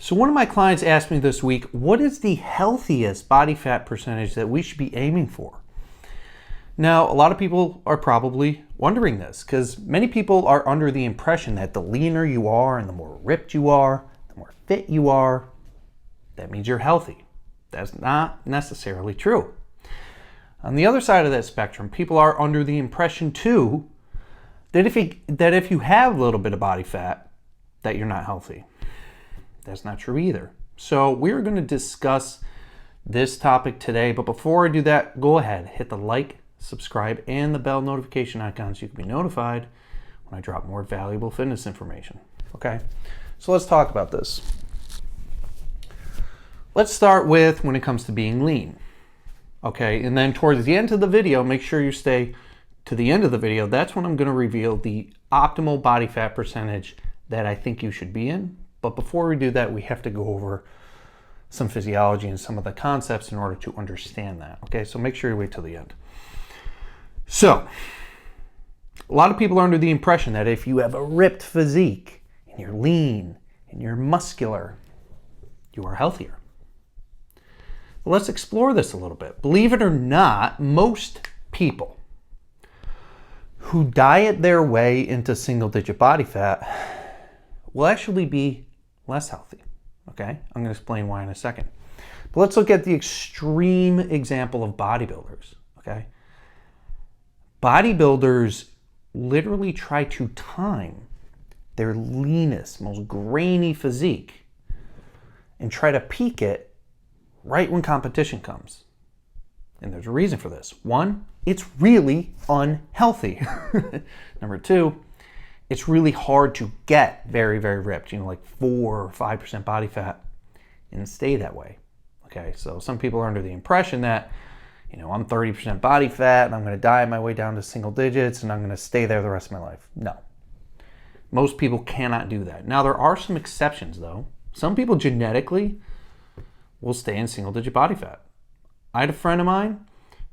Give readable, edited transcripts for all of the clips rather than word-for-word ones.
So one of my clients asked me this week, what is the healthiest body fat percentage that we should be aiming for? Now, a lot of people are probably wondering this because many people are under the impression that the leaner you are and the more ripped you are, the more fit you are, that means you're healthy. That's not necessarily true. On the other side of that spectrum, people are under the impression too that if you have a little bit of body fat, that you're not healthy. That's not true either. So we're going to discuss this topic today, but before I do that, go ahead, hit the like, subscribe, and the bell notification icon so you can be notified when I drop more valuable fitness information. Okay, so let's talk about this. Let's start with when it comes to being lean. Okay, and then towards the end of the video, make sure you stay to the end of the video. That's when I'm going to reveal the optimal body fat percentage that I think you should be in. But before we do that, we have to go over some physiology and some of the concepts in order to understand that. Okay, so make sure you wait till the end. So, a lot of people are under the impression that if you have a ripped physique and you're lean and you're muscular, you are healthier. Well, let's explore this a little bit. Believe it or not, most people who diet their way into single-digit body fat will actually be less healthy. Okay, I'm going to explain why in a second. But let's look at the extreme example of bodybuilders. Okay, bodybuilders literally try to time their leanest, most grainy physique and try to peak it right when competition comes. And there's a reason for this. One, it's really unhealthy. Number two, it's really hard to get very, very ripped, like 4 or 5% body fat and stay that way. Okay, so some people are under the impression that, I'm 30% body fat and I'm going to diet my way down to single digits and I'm going to stay there the rest of my life. No. Most people cannot do that. Now, there are some exceptions though. Some people genetically will stay in single digit body fat. I had a friend of mine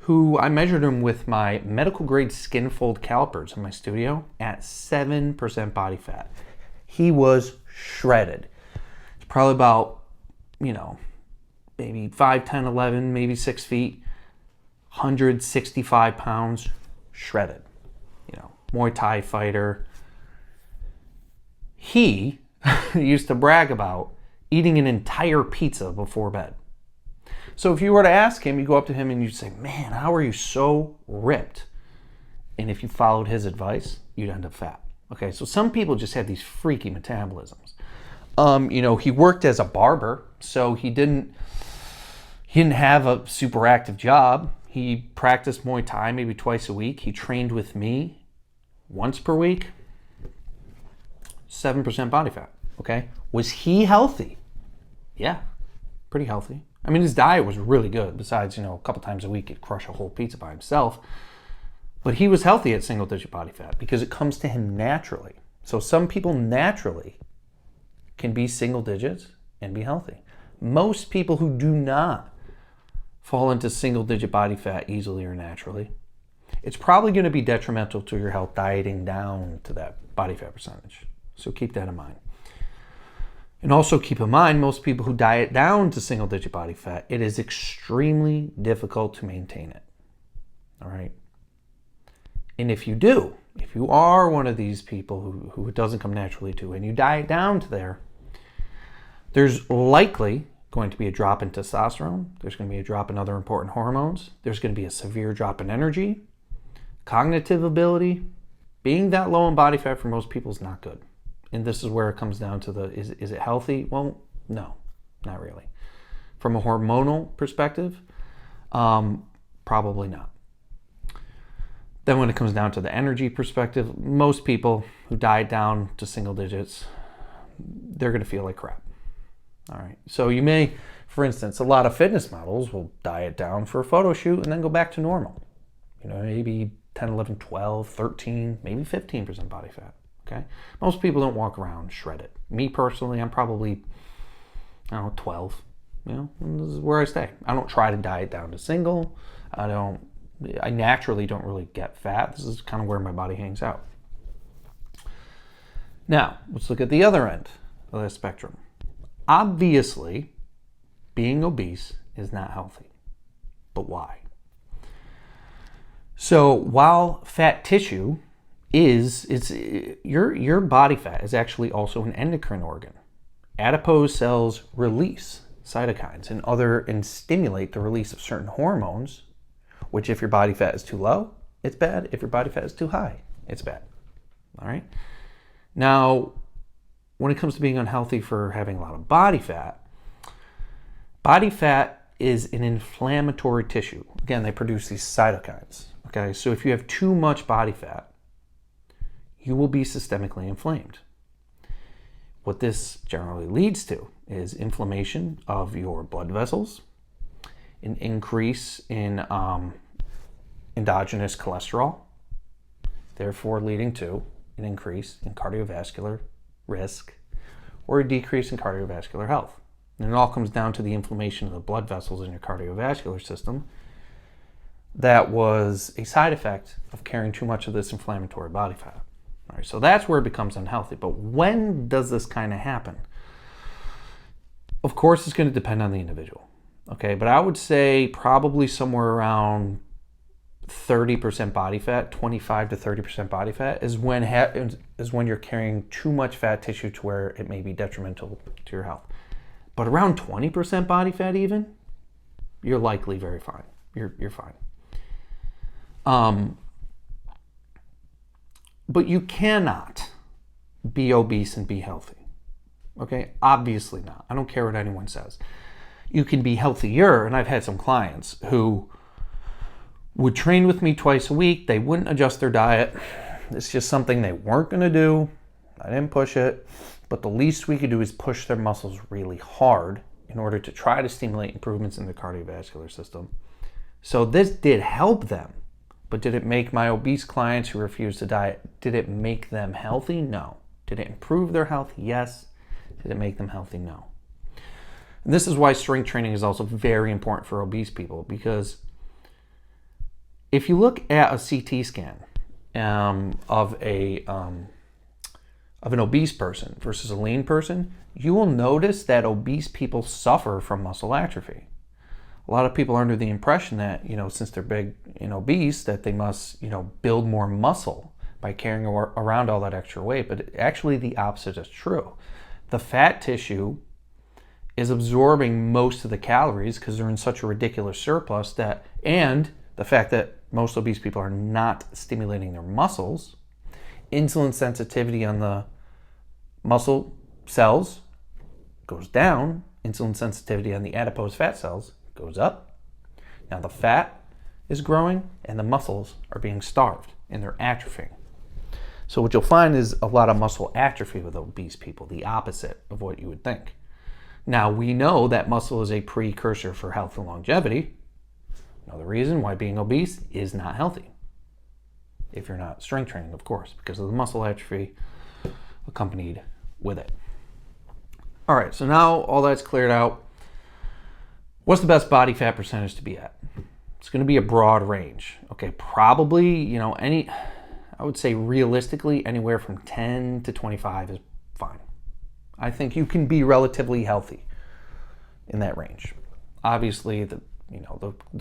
who I measured him with my medical grade skin fold calipers in my studio at 7% body fat. He was shredded. It's probably about, maybe 5, 10, 11, maybe 6 feet, 165 pounds, shredded. Muay Thai fighter. He used to brag about eating an entire pizza before bed. So if you were to ask him, you go up to him and you'd say, man, how are you so ripped? And if you followed his advice, you'd end up fat. Okay, so some people just have these freaky metabolisms. He worked as a barber, so he didn't have a super active job. He practiced Muay Thai maybe twice a week. He trained with me once per week. 7% body fat, okay? Was he healthy? Yeah, pretty healthy. I mean, his diet was really good. Besides, a couple times a week, he'd crush a whole pizza by himself. But he was healthy at single-digit body fat because it comes to him naturally. So some people naturally can be single digits and be healthy. Most people who do not fall into single-digit body fat easily or naturally, it's probably going to be detrimental to your health dieting down to that body fat percentage. So keep that in mind. And also keep in mind, most people who diet down to single-digit body fat, it is extremely difficult to maintain it. All right? And if you are one of these people who it doesn't come naturally to, and you diet down to there, there's likely going to be a drop in testosterone. There's going to be a drop in other important hormones. There's going to be a severe drop in energy, cognitive ability. Being that low in body fat for most people is not good. And this is where it comes down to is it healthy? Well, no, not really. From a hormonal perspective, probably not. Then when it comes down to the energy perspective, most people who diet down to single digits, they're going to feel like crap. All right. So you may, for instance, a lot of fitness models will diet down for a photo shoot and then go back to normal. Maybe 10, 11, 12, 13, maybe 15% body fat. Okay. Most people don't walk around shredded. Me personally, I'm probably, 12. This is where I stay. I don't try to diet down to single. I naturally don't really get fat. This is kind of where my body hangs out. Now, let's look at the other end of the spectrum. Obviously, being obese is not healthy. But why? So while fat tissue your body fat is actually also an endocrine organ. Adipose cells release cytokines and stimulate the release of certain hormones, which if your body fat is too low, it's bad. If your body fat is too high, it's bad. All right? Now, when it comes to being unhealthy for having a lot of body fat is an inflammatory tissue. Again, they produce these cytokines. Okay, so if you have too much body fat, you will be systemically inflamed. What this generally leads to is inflammation of your blood vessels, an increase in endogenous cholesterol, therefore leading to an increase in cardiovascular risk or a decrease in cardiovascular health. And it all comes down to the inflammation of the blood vessels in your cardiovascular system that was a side effect of carrying too much of this inflammatory body fat. All right, so that's where it becomes unhealthy. But when does this kind of happen? Of course, it's going to depend on the individual. Okay, but I would say probably somewhere around 30% body fat, 25 to 30% body fat is when you're carrying too much fat tissue to where it may be detrimental to your health. But around 20% body fat even, you're likely very fine. You're fine. But you cannot be obese and be healthy. Okay? Obviously not. I don't care what anyone says. You can be healthier, and I've had some clients who would train with me twice a week. They wouldn't adjust their diet. It's just something they weren't going to do. I didn't push it. But the least we could do is push their muscles really hard in order to try to stimulate improvements in the cardiovascular system. So this did help them. But did it make my obese clients who refuse to diet, did it make them healthy? No. Did it improve their health? Yes. Did it make them healthy? No. And this is why strength training is also very important for obese people, because if you look at a CT scan of an obese person versus a lean person, you will notice that obese people suffer from muscle atrophy. A lot of people are under the impression that, since they're big and obese, that they must, build more muscle by carrying around all that extra weight. But actually the opposite is true. The fat tissue is absorbing most of the calories because they're in such a ridiculous surplus and the fact that most obese people are not stimulating their muscles, insulin sensitivity on the muscle cells goes down, insulin sensitivity on the adipose fat cells goes up. Now the fat is growing and the muscles are being starved and they're atrophying. So what you'll find is a lot of muscle atrophy with obese people, the opposite of what you would think. Now we know that muscle is a precursor for health and longevity. Another reason why being obese is not healthy. If you're not strength training, of course, because of the muscle atrophy accompanied with it. All right, so now all that's cleared out. What's the best body fat percentage to be at? It's going to be a broad range. Okay, probably, I would say realistically anywhere from 10 to 25 is fine. I think you can be relatively healthy in that range. Obviously, the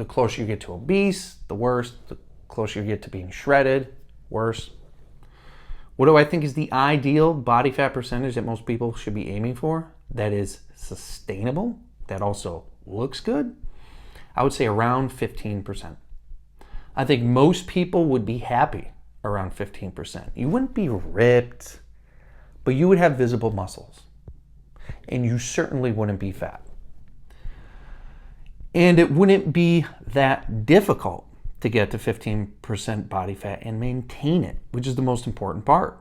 closer you get to obese, the worse. The closer you get to being shredded, worse. What do I think is the ideal body fat percentage that most people should be aiming for? That is sustainable, that also looks good. I would say around 15%. I think most people would be happy around 15%. You wouldn't be ripped, but you would have visible muscles. And you certainly wouldn't be fat. And it wouldn't be that difficult to get to 15% body fat and maintain it, which is the most important part.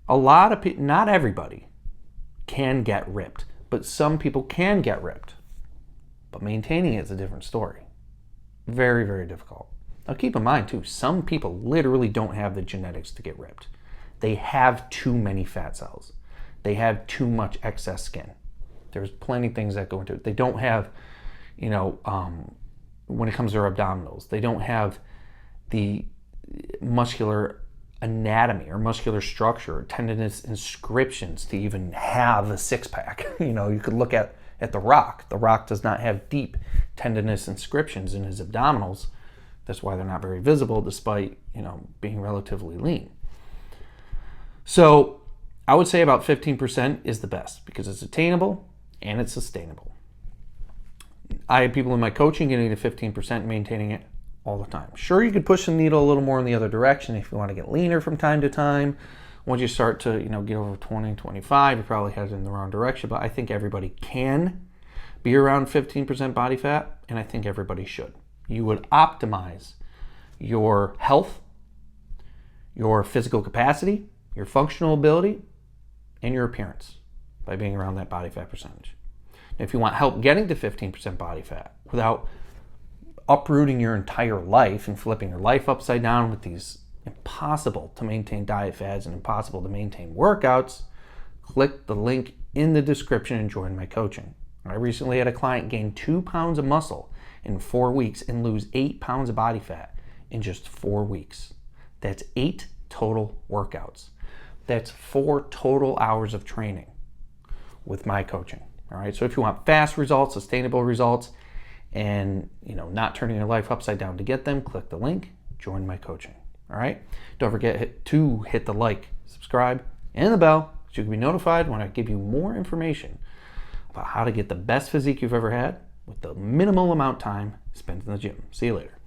A lot of people, not everybody, can get ripped, but some people can get ripped. But maintaining it is a different story. Very, very difficult. Now keep in mind too, some people literally don't have the genetics to get ripped. They have too many fat cells. They have too much excess skin. There's plenty of things that go into it. They don't have, when it comes to their abdominals, they don't have the muscular anatomy or muscular structure or tendinous inscriptions to even have a six-pack. You could look at The Rock. The Rock does not have deep tendinous inscriptions in his abdominals. That's why they're not very visible despite, being relatively lean. So I would say about 15% is the best because it's attainable and it's sustainable. I have people in my coaching getting to 15%, maintaining it all the time. Sure, you could push the needle a little more in the other direction if you want to get leaner from time to time. Once you start to, get over 20, 25, you're probably headed in the wrong direction. But I think everybody can be around 15% body fat, and I think everybody should. You would optimize your health, your physical capacity, your functional ability, and your appearance by being around that body fat percentage. Now, if you want help getting to 15% body fat without uprooting your entire life and flipping your life upside down with these impossible to maintain diet fads and impossible to maintain workouts, click the link in the description and join my coaching. I recently had a client gain 2 pounds of muscle in 4 weeks and lose 8 pounds of body fat in just 4 weeks. That's 8 total workouts. That's 4 total hours of training with my coaching. All right. So if you want fast results, sustainable results, and not turning your life upside down to get them, click the link, join my coaching. All right. Don't forget to hit the like, subscribe, and the bell so you can be notified when I give you more information about how to get the best physique you've ever had with the minimal amount of time spent in the gym. See you later.